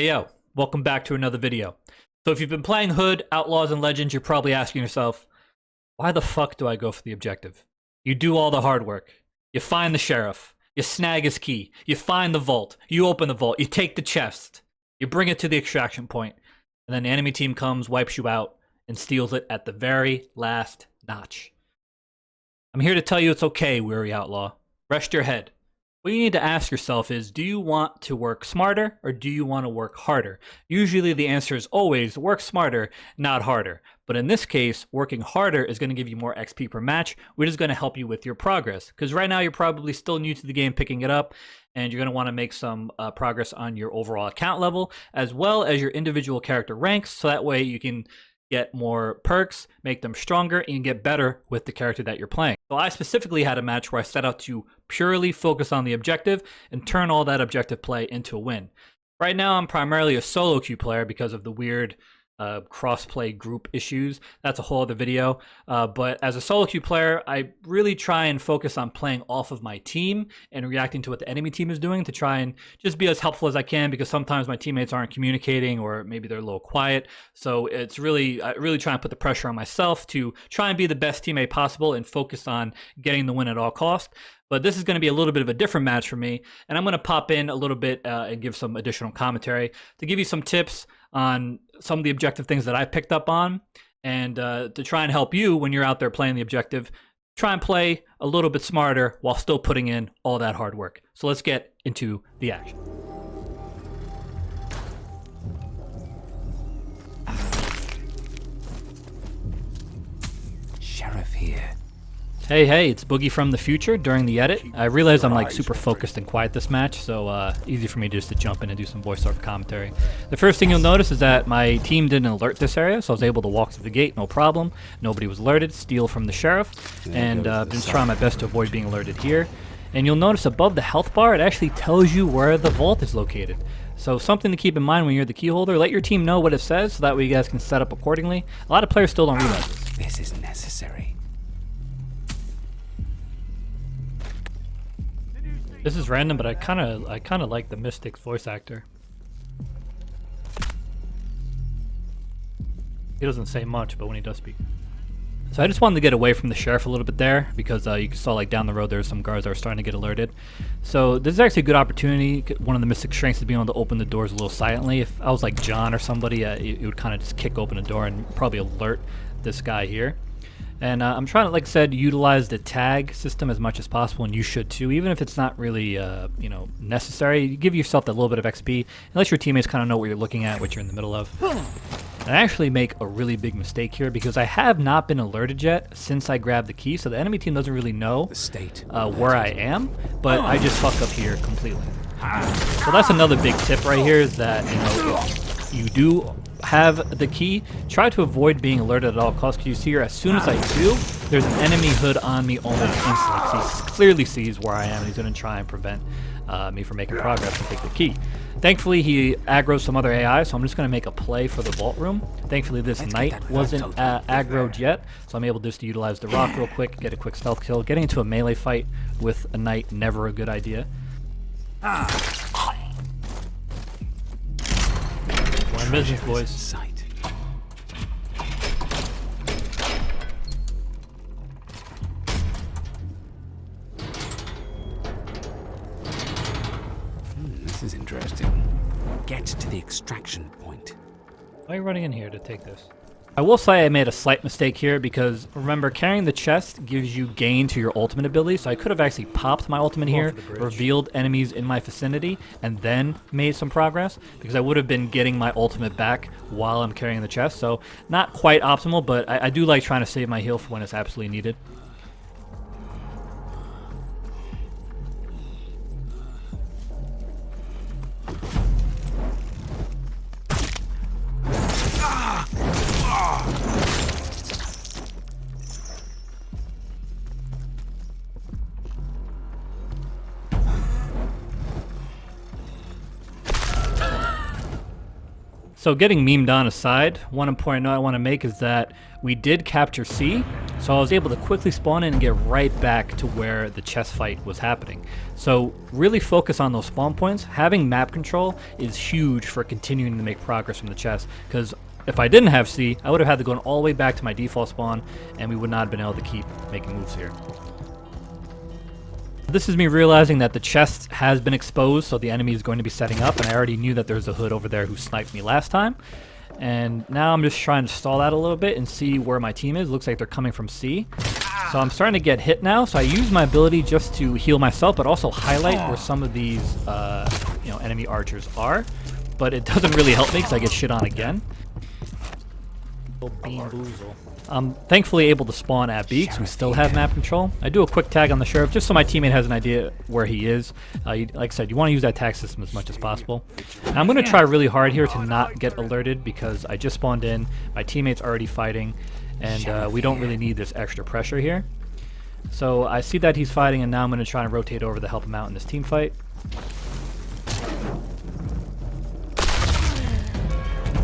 Hey yo, welcome back to another video. So if you've been playing Hood, Outlaws and Legends, you're probably asking yourself, why the fuck do I go for the objective? You do all the hard work. You find the sheriff. You snag his key. You find the vault. You open the vault. You take the chest. You bring it to the extraction point. And then the enemy team comes, wipes you out, and steals it at the very last notch. I'm here to tell you it's okay, weary outlaw. Rest your head. What you need to ask yourself is, do you want to work smarter or do you want to work harder? Usually the answer is always work smarter, not harder. But in this case, working harder is going to give you more XP per match, which is going to help you with your progress. Because right now you're probably still new to the game picking it up, and you're going to want to make some progress on your overall account level, as well as your individual character ranks, so that way you can get more perks, make them stronger, and get better with the character that you're playing. So I specifically had a match where I set out to purely focus on the objective and turn all that objective play into a win. Right now I'm primarily a solo queue player because of the weird cross-play group issues. That's a whole other video. But as a solo queue player, I really try and focus on playing off of my team and reacting to what the enemy team is doing to try and just be as helpful as I can, because sometimes my teammates aren't communicating or maybe they're a little quiet. So it's really, I really try and put the pressure on myself to try and be the best teammate possible and focus on getting the win at all costs. But this is going to be a little bit of a different match for me, and I'm going to pop in a little bit and give some additional commentary to give you some tips on some of the objective things that I picked up on, and to try and help you when you're out there playing the objective, try and play a little bit smarter while still putting in all that hard work. So let's get into the action. Sheriff here. Hey, it's Boogie from the future during the edit. I realize I'm like super focused and quiet this match, so easy for me just to jump in and do some voiceover commentary. The first thing you'll notice is that my team didn't alert this area, so I was able to walk through the gate, no problem. Nobody was alerted, steal from the sheriff, and been trying my best to avoid being alerted here. And you'll notice above the health bar, it actually tells you where the vault is located. So something to keep in mind when you're the key holder, let your team know what it says so that way you guys can set up accordingly. A lot of players still don't realize this. This is necessary. This is random, but I kind of like the Mystic's voice actor. He doesn't say much, but when he does speak. So I just wanted to get away from the sheriff a little bit there, because you saw like down the road there's some guards that are starting to get alerted. So this is actually a good opportunity. One of the Mystic strengths is being able to open the doors a little silently. If I was like John or somebody, it would kind of just kick open a door and probably alert this guy here. And I'm trying to, like I said, utilize the tag system as much as possible, and you should too, even if it's not really, necessary. You give yourself that little bit of XP, and let your teammates kind of know what you're looking at, what you're in the middle of. And I actually make a really big mistake here because I have not been alerted yet since I grabbed the key, so the enemy team doesn't really know where I am, but I just fuck up here completely. So that's another big tip right here, is that if you do have the key, try to avoid being alerted at all costs, because you see here, as soon as I do, there's an enemy hood on me almost instantly. So he clearly sees where I am, and he's going to try and prevent me from making progress and take the key. Thankfully, he aggroed some other AI, so I'm just going to make a play for the vault room. Thankfully, this knight wasn't aggroed yet, so I'm able just to utilize the rock real quick, get a quick stealth kill. Getting into a melee fight with a knight, never a good idea. One business, boys. This is interesting. Get to the extraction point. Why are you running in here to take this? I will say I made a slight mistake here, because remember, carrying the chest gives you gain to your ultimate ability, so I could have actually popped my ultimate here, revealed enemies in my vicinity, and then made some progress, because I would have been getting my ultimate back while I'm carrying the chest. So not quite optimal, but I do like trying to save my heal for when it's absolutely needed. So getting memed on aside, one important note I want to make is that we did capture C, so I was able to quickly spawn in and get right back to where the chess fight was happening. So really focus on those spawn points. Having map control is huge for continuing to make progress from the chess, because if I didn't have C, I would have had to go all the way back to my default spawn, and we would not have been able to keep making moves here. This is me realizing that the chest has been exposed, so the enemy is going to be setting up, and I already knew that there's a hood over there who sniped me last time. And now I'm just trying to stall that a little bit and see where my team is. Looks like they're coming from C. So I'm starting to get hit now, so I use my ability just to heal myself, but also highlight where some of these enemy archers are. But it doesn't really help me because I get shit on again. Bean boozle. I'm thankfully able to spawn at B because we still have map control. I do a quick tag on the sheriff just so my teammate has an idea where he is. Like I said, you want to use that tag system as much as possible. And I'm going to try really hard here to not get alerted because I just spawned in, my teammate's already fighting, and we don't really need this extra pressure here. So I see that he's fighting, and now I'm going to try and rotate over to help him out in this team fight.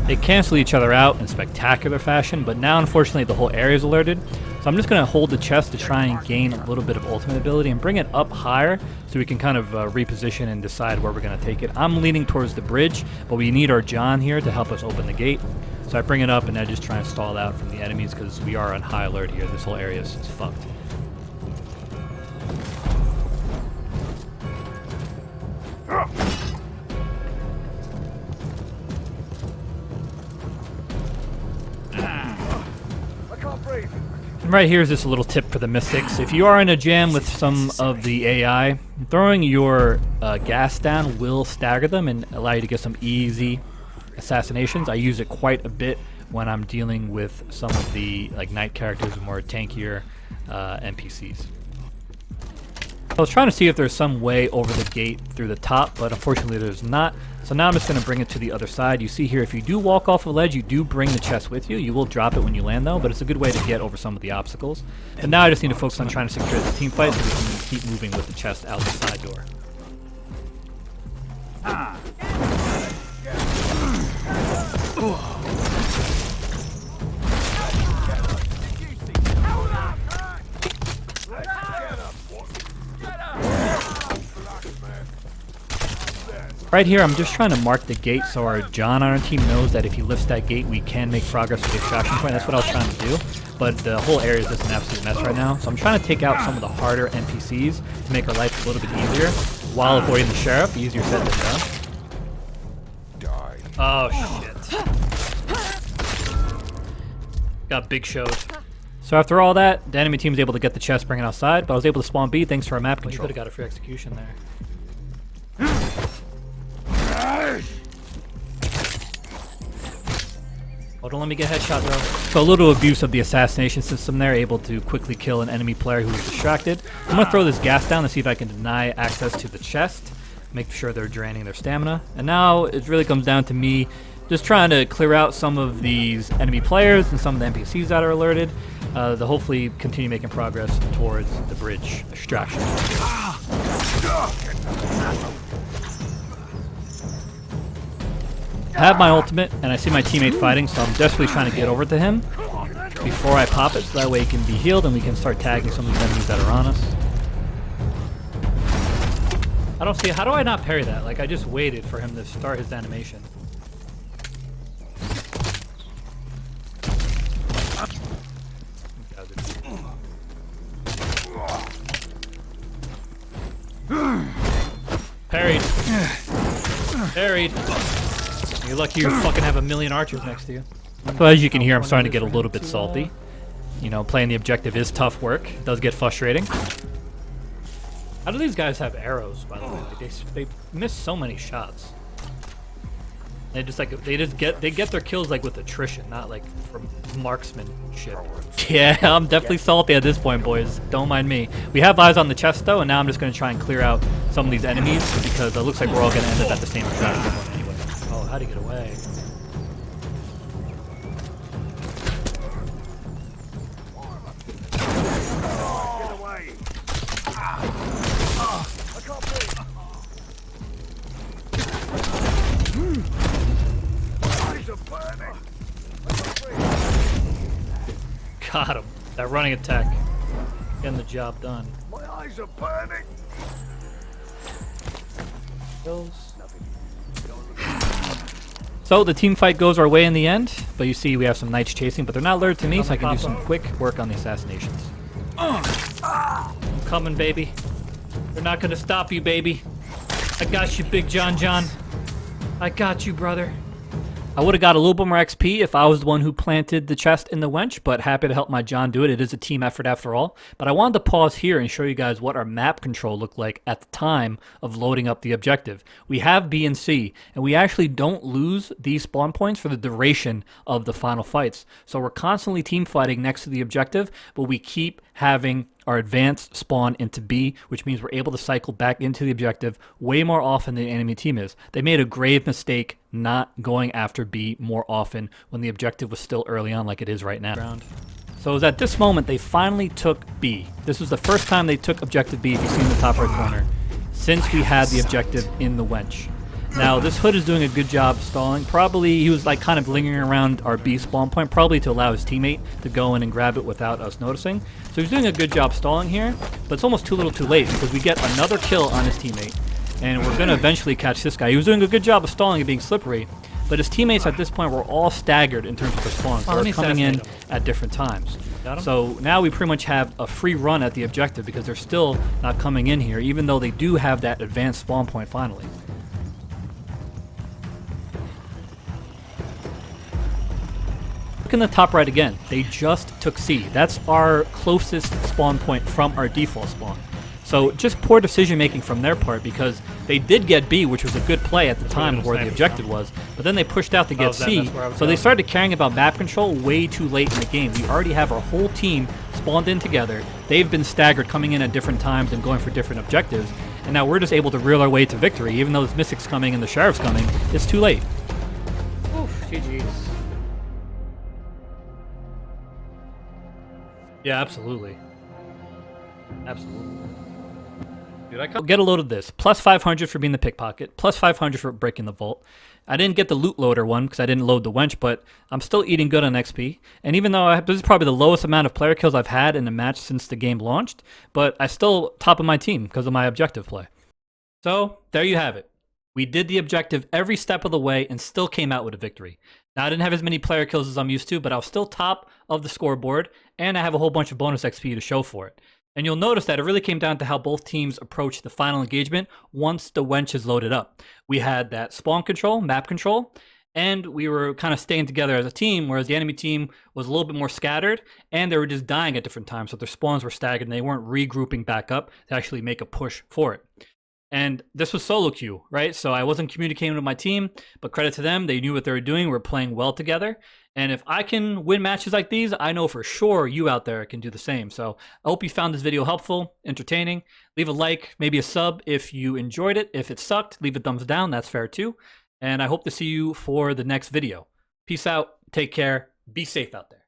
They cancel each other out in spectacular fashion, but now unfortunately the whole area is alerted. So I'm just going to hold the chest to try and gain a little bit of ultimate ability and bring it up higher so we can kind of reposition and decide where we're going to take it. I'm leaning towards the bridge, but we need our John here to help us open the gate. So I bring it up and I just try and stall out from the enemies because we are on high alert here. This whole area is fucked. And right here is just a little tip for the mystics. If you are in a jam with some of the AI, throwing your gas down will stagger them and allow you to get some easy assassinations. I use it quite a bit when I'm dealing with some of the knight characters, more tankier NPCs. I was trying to see if there's some way over the gate through the top, but unfortunately there's not. So now I'm just going to bring it to the other side. You see here, if you do walk off a ledge, you do bring the chest with you. You will drop it when you land though, but it's a good way to get over some of the obstacles. And now I just need to focus on trying to secure the team fight so we can keep moving with the chest out the side door. Right here, I'm just trying to mark the gate so our John on our team knows that if he lifts that gate, we can make progress with the extraction point. That's what I was trying to do, but the whole area is just an absolute mess right now. So I'm trying to take out some of the harder NPCs to make our life a little bit easier while avoiding the sheriff. Easier said than done. Oh, shit. Got big shows. So after all that, the enemy team was able to get the chest, bring it outside, but I was able to spawn B thanks to our map control. You could have got a free execution there. Oh, don't let me get headshot, bro. So a little abuse of the assassination system there, able to quickly kill an enemy player who was distracted. I'm going to throw this gas down to see if I can deny access to the chest, make sure they're draining their stamina. And now it really comes down to me just trying to clear out some of these enemy players and some of the NPCs that are alerted to hopefully continue making progress towards the bridge extraction. I have my ultimate, and I see my teammate fighting, so I'm desperately trying to get over to him before I pop it, so that way he can be healed and we can start tagging some of these enemies that are on us. I don't see, how do I not parry that? Like, I just waited for him to start his animation. Parried. Parried. You're lucky you fucking have a million archers next to you. So as you can hear, I'm starting to get a little bit salty. You know, playing the objective is tough work. It does get frustrating. How do these guys have arrows, by the way? Like they miss so many shots. They just get their kills like with attrition, not like from marksmanship. Yeah, I'm definitely salty at this point, boys. Don't mind me. We have eyes on the chest though, and now I'm just gonna try and clear out some of these enemies because it looks like we're all gonna end up at the same extraction point anyway. Oh, how'd he get away? Got him. That running attack. Getting the job done. My eyes are burning. So the team fight goes our way in the end, but you see we have some knights chasing, but they're not alerted to me, so I can do some quick work on the assassinations. I'm coming, baby. They're not gonna stop you, baby. I got you, Big John John. I got you, brother. I would have got a little bit more XP if I was the one who planted the chest in the wench, but happy to help my John do it. It is a team effort after all. But I wanted to pause here and show you guys what our map control looked like at the time of loading up the objective. We have B and C, and we actually don't lose these spawn points for the duration of the final fights. So we're constantly team fighting next to the objective, but we keep having our advance spawn into B, which means we're able to cycle back into the objective way more often than the enemy team is. They made a grave mistake not going after B more often when the objective was still early on like it is right now. So it was at this moment they finally took B. This was the first time they took objective B, if you see in the top right corner, since we had the objective in the wench. Now, this Hood is doing a good job stalling. Probably he was like kind of lingering around our B spawn point, probably to allow his teammate to go in and grab it without us noticing. So he's doing a good job stalling here, but it's almost too little too late because we get another kill on his teammate, and we're going to eventually catch this guy. He was doing a good job of stalling and being slippery, but his teammates at this point were all staggered in terms of their spawns. They were coming in at different times. So now we pretty much have a free run at the objective because they're still not coming in here, even though they do have that advanced spawn point finally. Look in the top right again. They just took C. That's our closest spawn point from our default spawn. So just poor decision making from their part because they did get B, which was a good play at the time of where the objective was, but then they pushed out to get C, so they started caring about map control way too late in the game. We already have our whole team spawned in together. They've been staggered, coming in at different times and going for different objectives, and now we're just able to reel our way to victory. Even though this Mystic's coming and the Sheriff's coming, it's too late. Oof, GG's. Yeah, absolutely. Absolutely. Dude, I get a load of this. Plus 500 for being the pickpocket. Plus 500 for breaking the vault. I didn't get the loot loader one because I didn't load the wench, but I'm still eating good on XP. And even though this is probably the lowest amount of player kills I've had in a match since the game launched, but I still top of my team because of my objective play. So, there you have it. We did the objective every step of the way and still came out with a victory. Now, I didn't have as many player kills as I'm used to, but I was still top of the scoreboard, and I have a whole bunch of bonus XP to show for it. And you'll notice that it really came down to how both teams approached the final engagement once the wench is loaded up. We had that spawn control, map control, and we were kind of staying together as a team, whereas the enemy team was a little bit more scattered, and they were just dying at different times, so their spawns were staggered, and they weren't regrouping back up to actually make a push for it. And this was solo queue, right? So I wasn't communicating with my team, but credit to them. They knew what they were doing. We're playing well together. And if I can win matches like these, I know for sure you out there can do the same. So I hope you found this video helpful, entertaining. Leave a like, maybe a sub if you enjoyed it. If it sucked, leave a thumbs down. That's fair too. And I hope to see you for the next video. Peace out. Take care. Be safe out there.